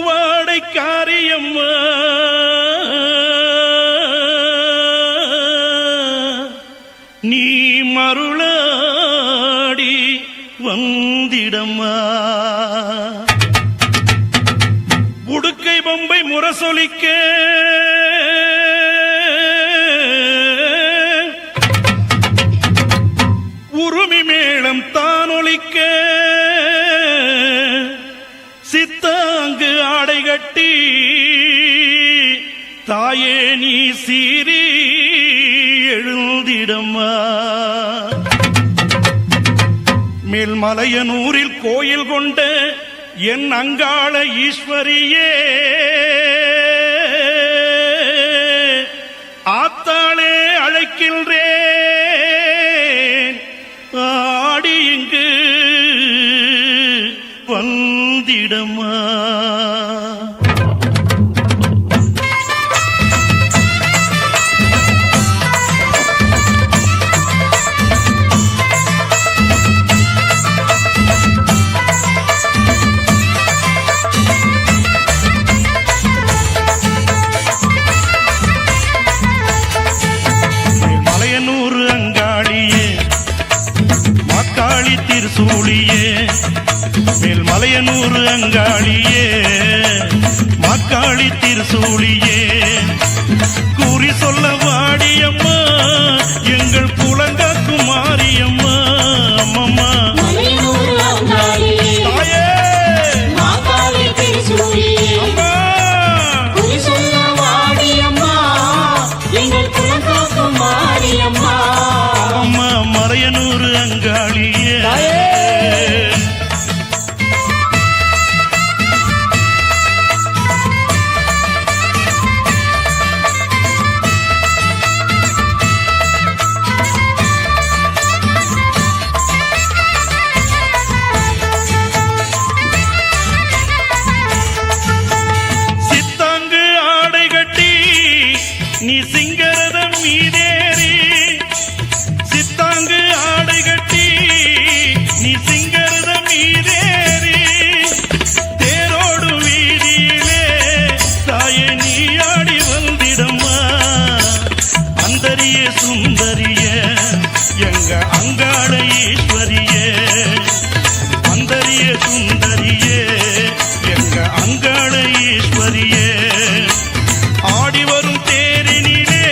பூவாடை காரியம்மா நீ மருளாடி வந்திடம்மா உடுக்கை பொம்பை முரசொலிக்க உருமி மேளம் தானொலிக்க சித்தாங்கு ஆடை கட்டி தாயே நீ சீரி எழுந்திடம்மா மேல்மலையனூரில் கோயில் கொண்ட என் அங்காள ஈஸ்வரியே ஆத்தாளே அழைக்கின்றேன் ஆடி இங்கு வந்திடம்மா திருசூழியே மேல்மலையனூர் அங்காளியே மாக்காளி திருசூழியே கூறி சொல்ல வாடியம்மா எங்கள் குலங்காக்கும் மாரியம்மா அம்மம்மா அம்மா மலையனூர் அங்காளியே சித்தாங்கு ஆடை கட்டி நீ சிங்கரதம் மீதேறி சித்தாங்கு ஆடை கட்டி நீ சிங்கரதம் மீதேறி தேரோடு வீதியிலே தாயே நீ ஆடி வந்திடம்மா அந்தரிய சுந்தரிய எங்க அங்காள ஈஸ்வரியே அந்தரிய சுந்தரியே எங்க அங்காள ஈஸ்வரியே ஆடி வரும் தேரினிலே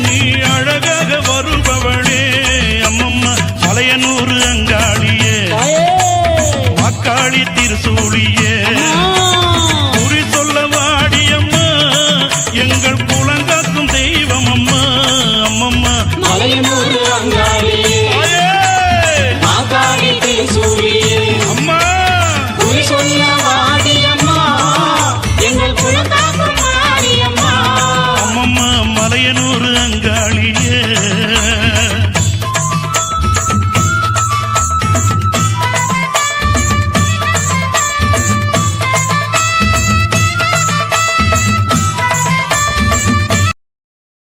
நீ அழகாக வருபவளே அம்மம்மா மலையனூர் அங்காளியே மாக்காளி திருசூழியே